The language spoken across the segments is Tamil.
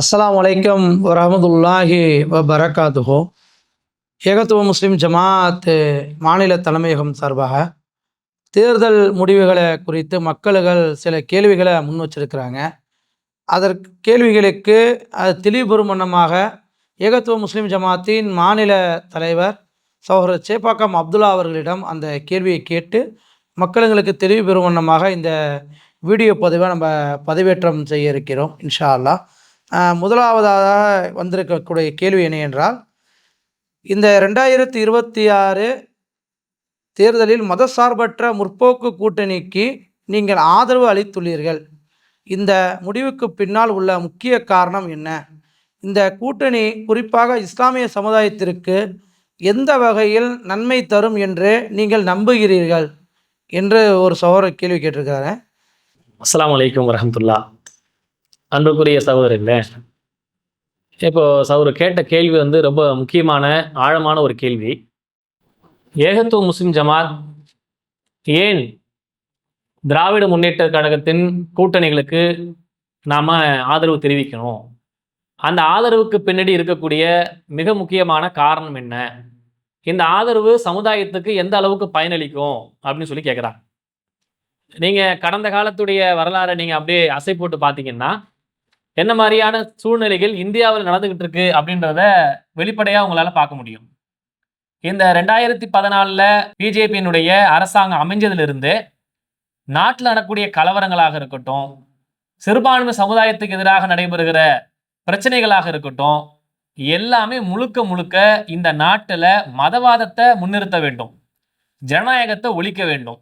அஸ்ஸலாமு அலைக்கும் வரஹ்மத்துல்லாஹி வபரகாத்துஹு. ஏகத்துவ முஸ்லிம் ஜமாத் மாநில தலைமையகம் சார்பாக தேர்தல் முடிவுகளை குறித்து மக்கள்கள் சில கேள்விகளை முன் வச்சிருக்கிறாங்க. அதற்கு கேள்விகளுக்கு தெளிவுபெறும் வண்ணமாக ஏகத்துவ முஸ்லிம் ஜமாத்தின் மாநில தலைவர் சகோதரர் சேப்பாக்கம் அப்துல்லா அவர்களிடம் அந்த கேள்வியை கேட்டு மக்களுங்களுக்கு தெளிவு பெறும் வண்ணமாக இந்த வீடியோ பதிவை நம்ம பதிவேற்றம் செய்ய இருக்கிறோம் இன்ஷா அல்லாஹ். முதலாவதாக வந்திருக்கக்கூடிய கேள்வி என்ன என்றால், இந்த 2026 தேர்தலில் மதசார்பற்ற முற்போக்கு கூட்டணிக்கு நீங்கள் ஆதரவு அளித்துள்ளீர்கள். இந்த முடிவுக்கு பின்னால் உள்ள முக்கிய காரணம் என்ன? இந்த கூட்டணி குறிப்பாக இஸ்லாமிய சமுதாயத்திற்கு எந்த வகையில் நன்மை தரும் என்று நீங்கள் நம்புகிறீர்கள் என்று ஒரு சகோதரர் கேள்வி கேட்டிருக்காரு. அஸ்ஸலாமு அலைக்கும் வரஹ்மத்துல்லாஹ். அன்புக்குரிய சகோதரர்களே, இப்போ சகோதரர் கேட்ட கேள்வி ரொம்ப முக்கியமான ஆழமான ஒரு கேள்வி. ஏகத்துவ முஸ்லிம் ஜமாத் ஏன் திராவிட முன்னேற்ற கழகத்தின் கூட்டணிகளுக்கு நாம் ஆதரவு தெரிவிக்கணும், அந்த ஆதரவுக்கு பின்னாடி இருக்கக்கூடிய மிக முக்கியமான காரணம் என்ன, இந்த ஆதரவு சமுதாயத்துக்கு எந்த அளவுக்கு பயனளிக்கும் அப்படின்னு சொல்லி கேட்குறாங்க. நீங்கள் கடந்த காலத்துடைய வரலாறை நீங்கள் அப்படியே அசை போட்டு பார்த்தீங்கன்னா என்ன மாதிரியான சூழ்நிலைகள் இந்தியாவில் நடந்துகிட்டு இருக்கு அப்படின்றத வெளிப்படையாக உங்களால் பார்க்க முடியும். இந்த 2014 பிஜேபியினுடைய அரசாங்கம் அமைஞ்சதிலிருந்து நாட்டில் நடக்கூடிய கலவரங்களாக இருக்கட்டும், சிறுபான்மை சமுதாயத்துக்கு எதிராக நடைபெறுகிற பிரச்சனைகளாக இருக்கட்டும், எல்லாமே முழுக்க முழுக்க இந்த நாட்டில் மதவாதத்தை முன்னிறுத்த வேண்டும், ஜனநாயகத்தை ஒழிக்க வேண்டும்,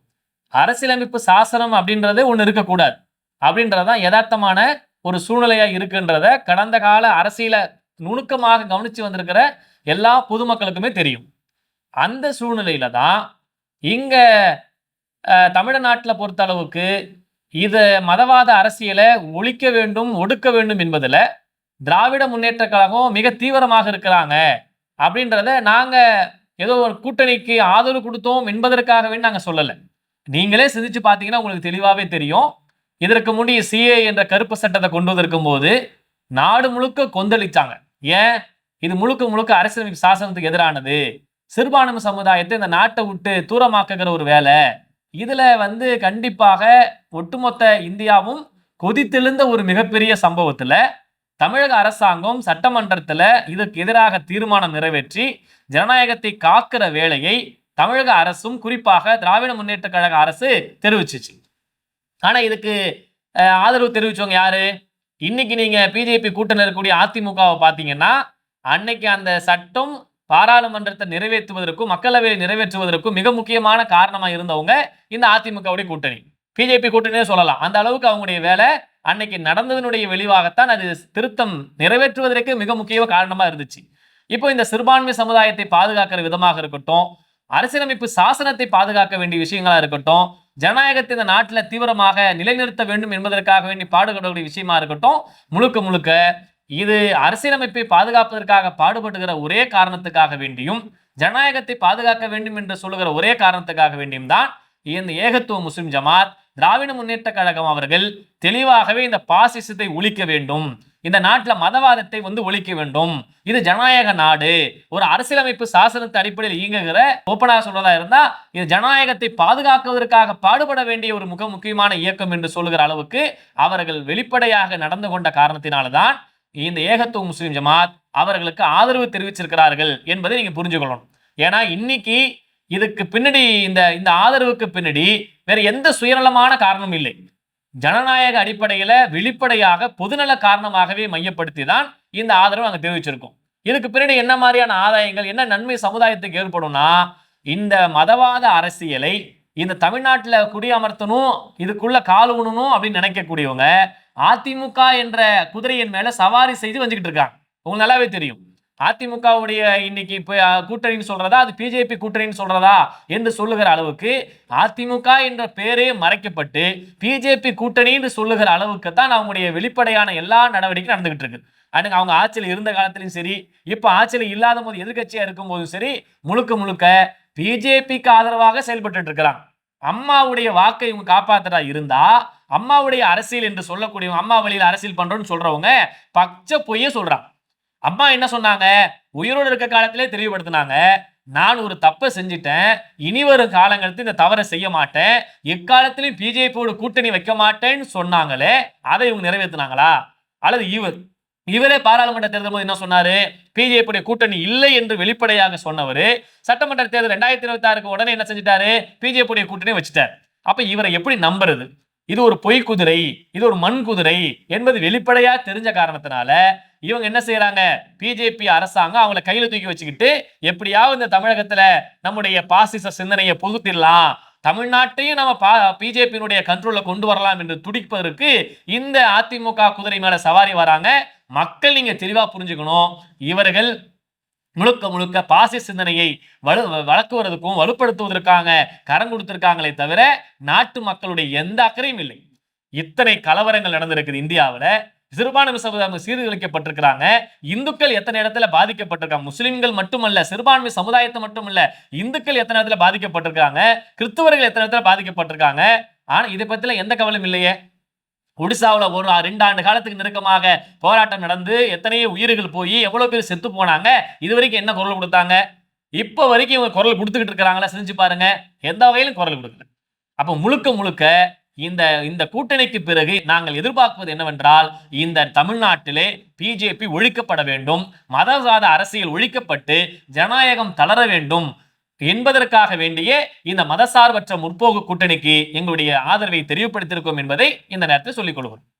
அரசியலமைப்பு சாசனம் அப்படின்றதே ஒன்று இருக்கக்கூடாது அப்படின்றதான் யதார்த்தமான ஒரு சூழ்நிலையாக இருக்குன்றத கடந்த கால அரசியலை நுணுக்கமாக கவனித்து வந்திருக்கிற எல்லா பொதுமக்களுக்குமே தெரியும். அந்த சூழ்நிலையில தான் இங்கே தமிழ்நாட்டில் பொறுத்த அளவுக்கு இது மதவாத அரசியலை ஒழிக்க வேண்டும், ஒடுக்க வேண்டும் என்பதில் திராவிட முன்னேற்ற கழகம் மிக தீவிரமாக இருக்கிறாங்க அப்படின்றத நாங்கள் ஏதோ ஒரு கூட்டணிக்கு ஆதரவு கொடுத்தோம் என்பதற்காகவே நாங்கள் சொல்லலை. நீங்களே சிந்திச்சு பார்த்தீங்கன்னா உங்களுக்கு தெளிவாகவே தெரியும். இதற்கு முன்னாடி சிஏ என்ற கருப்பு சட்டத்தை கொண்டு வந்திருக்கும் போது நாடு முழுக்க கொந்தளிச்சாங்க. ஏன்? இது முழுக்க முழுக்க அரசியலமைப்பு சாசனத்துக்கு எதிரானது, சிறுபான்மை சமுதாயத்தை இந்த நாட்டை விட்டு தூரமாக்குகிற ஒரு வேலை, இதுல கண்டிப்பாக ஒட்டுமொத்த இந்தியாவும் கொதித்தெழுந்த ஒரு மிகப்பெரிய சம்பவத்துல தமிழக அரசாங்கம் சட்டமன்றத்துல இதற்கு எதிராக தீர்மானம் நிறைவேற்றி ஜனநாயகத்தை காக்கிற வேலையை தமிழக அரசும் குறிப்பாக திராவிட முன்னேற்ற கழக அரசு தெரிவிச்சிச்சு. ஆனா இதுக்கு ஆதரவு தெரிவிச்சவங்க யாரு? இன்னைக்கு நீங்க பிஜேபி கூட்டணி இருக்கக்கூடிய அதிமுகவை பார்த்தீங்கன்னா, அன்னைக்கு அந்த சட்டம் பாராளுமன்றத்தை நிறைவேற்றுவதற்கும் மக்களவையை நிறைவேற்றுவதற்கும் மிக முக்கியமான காரணமா இருந்தவங்க இந்த அதிமுகவுடைய கூட்டணி, பிஜேபி கூட்டணியே சொல்லலாம். அந்த அளவுக்கு அவங்களுடைய வேலை அன்னைக்கு நடந்ததனுடைய வெளிவாகத்தான் அது திருத்தம் நிறைவேற்றுவதற்கு மிக முக்கிய காரணமா இருந்துச்சு. இப்போ இந்த சிறுபான்மை சமுதாயத்தை பாதுகாக்கிற விதமாக இருக்கட்டும், அரசியலமைப்பு சாசனத்தை பாதுகாக்க வேண்டிய விஷயங்களா இருக்கட்டும், ஜனநாயகத்தை இந்த நாட்டில் தீவிரமாக நிலைநிறுத்த வேண்டும் என்பதற்காக வேண்டி பாடுபடக்கூடிய விஷயமா இருக்கட்டும், முழுக்க முழுக்க இது அரசியலமைப்பை பாதுகாப்பதற்காக பாடுபடுகிற ஒரே காரணத்துக்காக வேண்டியும், ஜனநாயகத்தை பாதுகாக்க வேண்டும் என்று சொல்லுகிற ஒரே காரணத்துக்காக வேண்டியும் தான் இந்த ஏகத்துவ முஸ்லிம் ஜமாத் திராவிட முன்னேற்ற கழகம் அவர்கள் தெளிவாகவே இந்த பாசிசத்தை ஒழிக்க வேண்டும், இந்த நாட்டில் மதவாதத்தை ஒழிக்க வேண்டும், இது ஜனநாயக நாடு, ஒரு அரசியலமைப்பு சாசனத்தை அடிப்படையில் இயங்குகிற ஓப்பனாக சொல்றதா இருந்தா இது ஜனநாயகத்தை பாதுகாக்குவதற்காக பாடுபட வேண்டிய ஒரு மிக முக்கியமான இயக்கம் என்று சொல்லுகிற அளவுக்கு அவர்கள் வெளிப்படையாக நடந்து கொண்ட காரணத்தினால்தான் இந்த ஏகத்துவ முஸ்லிம் ஜமாத் அவர்களுக்கு ஆதரவு தெரிவிச்சிருக்கிறார்கள் என்பதை நீங்க புரிஞ்சுக்கொள்ளணும். ஏன்னா இன்னைக்கு இதுக்கு பின்னாடி இந்த ஆதரவுக்கு பின்னாடி வேற எந்த சுயநலமான காரணம் இல்லை. ஜனநாயக அடிப்படையில வெளிப்படையாக பொதுநல காரணமாகவே மையப்படுத்தி தான் இந்த ஆதரவு நாங்கள் தெரிவிச்சிருக்கோம். இதுக்கு பின்னாடி என்ன மாதிரியான ஆதாயங்கள், என்ன நன்மை சமுதாயத்துக்கு ஏற்படும்னா, இந்த மதவாத அரசியலை இந்த தமிழ்நாட்டில் குடியமர்த்தணும், இதுக்குள்ள கால் ஊனணும் அப்படின்னு நினைக்கக்கூடியவங்க அதிமுக என்ற குதிரையின் மேல சவாரி செய்து வந்துகிட்டு இருக்காங்க. உங்களுக்கு நல்லாவே தெரியும். அதிமுகவுடைய இன்னைக்கு இப்போ கூட்டணின்னு சொல்றதா, அது பிஜேபி கூட்டணின்னு சொல்றதா என்று சொல்லுகிற அளவுக்கு அதிமுக என்ற பேரே மறைக்கப்பட்டு பிஜேபி கூட்டணின்னு சொல்லுகிற அளவுக்கு தான் அவங்களுடைய வெளிப்படையான எல்லா நடவடிக்கையும் நடந்துகிட்டு இருக்கு. அதுக்கு அவங்க ஆட்சியில் இருந்த காலத்திலையும் சரி, இப்போ ஆட்சியில் இல்லாத போது எதிர்கட்சியா இருக்கும் போதும் சரி, முழுக்க முழுக்க பிஜேபிக்கு ஆதரவாக செயல்பட்டு இருக்கிறாங்க. அம்மாவுடைய வாக்கை இவங்க காப்பாத்துறா இருந்தா அம்மாவுடைய அரசியல் என்று சொல்லக்கூடியவங்க, அம்மா வழியில் அரசியல் பண்றோம்னு சொல்றவங்க பச்சை பொய்யே சொல்றாங்க. அம்மா என்ன சொன்னாங்க? உயிரோடு இருக்க காலத்திலே தெளிவுபடுத்தினாங்க, நான் ஒரு தப்பை செஞ்சிட்டேன், இனி வரும் காலங்களுக்கு இந்த தவறை செய்ய மாட்டேன், எக்காலத்திலும் பிஜேபியோட கூட்டணி வைக்க மாட்டேன்னு சொன்னாங்களே, அதை இவங்க நிறைவேற்றினாங்களா? அல்லது இவரே பாராளுமன்ற தேர்தல் போது என்ன சொன்னாரு? பிஜேபி கூட்டணி இல்லை என்று வெளிப்படையாக சொன்னவரு சட்டமன்ற தேர்தல் 2026 உடனே என்ன செஞ்சிட்டாரு? பிஜேபி கூட்டணி வச்சுட்டார். அப்ப இவரை எப்படி நம்புறது? இது ஒரு பொய் குதிரை, இது ஒரு மண் குதிரை என்பது வெளிப்படையா தெரிஞ்ச காரணத்தினால இவங்க என்ன செய்யறாங்க? பிஜேபி அரசாங்கம் அவங்கள கையில தூக்கி வச்சுக்கிட்டு எப்படியாவது இந்த தமிழகத்துல நம்முடைய பாசிச சிந்தனையை புகுத்திடலாம், தமிழ்நாட்டையும் நம்ம பிஜேபியினுடைய கண்ட்ரோல்ல கொண்டு வரலாம் என்று துடிப்பதற்கு இந்த அதிமுக குதிரை மேல சவாரி வராங்க. மக்கள் நீங்க தெளிவா புரிஞ்சுக்கணும், இவர்கள் முழுக்க முழுக்க பாசிச சிந்தனையை வளர்க்குவதற்கும் வலுப்படுத்துவதற்காக கரம் கொடுத்திருக்காங்களே தவிர நாட்டு மக்களுடைய எந்த அக்கறையும் இல்லை. இத்தனை கலவரங்கள் நடந்திருக்குது இந்தியாவில், சிறுபான்மை சமுதாயம் சீர்குலைக்கப்பட்டிருக்கிறாங்க, இந்துக்கள் எத்தனை இடத்துல பாதிக்கப்பட்டிருக்காங்க, முஸ்லிம்கள் மட்டுமல்ல, சிறுபான்மை சமுதாயத்தை மட்டுமல்ல, இந்துக்கள் எத்தனை இடத்துல பாதிக்கப்பட்டிருக்காங்க, கிறிஸ்தவர்கள் எத்தனை இடத்துல பாதிக்கப்பட்டிருக்காங்க. ஆனா இதை பத்தில எந்த கவலையும் இல்லையே. ஒடிசாவில் ஒரு 2 ஆண்டு காலத்துக்கு நெருக்கமாக போராட்டம் நடந்து எத்தனையோ உயிர்கள் போய் எவ்வளவு பேர் செத்து போனாங்க, இதுவரைக்கும் என்ன குரல் கொடுத்தாங்க? இப்ப வரைக்கும் இவங்க குரல் கொடுத்துக்கிட்டு இருக்கிறாங்களா? செஞ்சு பாருங்க, எந்த வகையிலும் குரல் கொடுக்கல. அப்ப முழுக்க முழுக்க இந்த கூட்டணிக்கு பிறகு நாங்கள் எதிர்பார்ப்பது என்னவென்றால், இந்த தமிழ்நாட்டிலே பிஜேபி ஒழிக்கப்பட வேண்டும், மதவாத அரசியல் ஒழிக்கப்பட்டு ஜனநாயகம் தளர வேண்டும் என்பதற்காக வேண்டிய இந்த மதசார்பற்ற முற்போக்கு கூட்டணிக்கு எங்களுடைய ஆதரவை தெரிவுபடுத்தியிருக்கோம் என்பதை இந்த நேரத்தில் சொல்லிக் கொள்கிறோம்.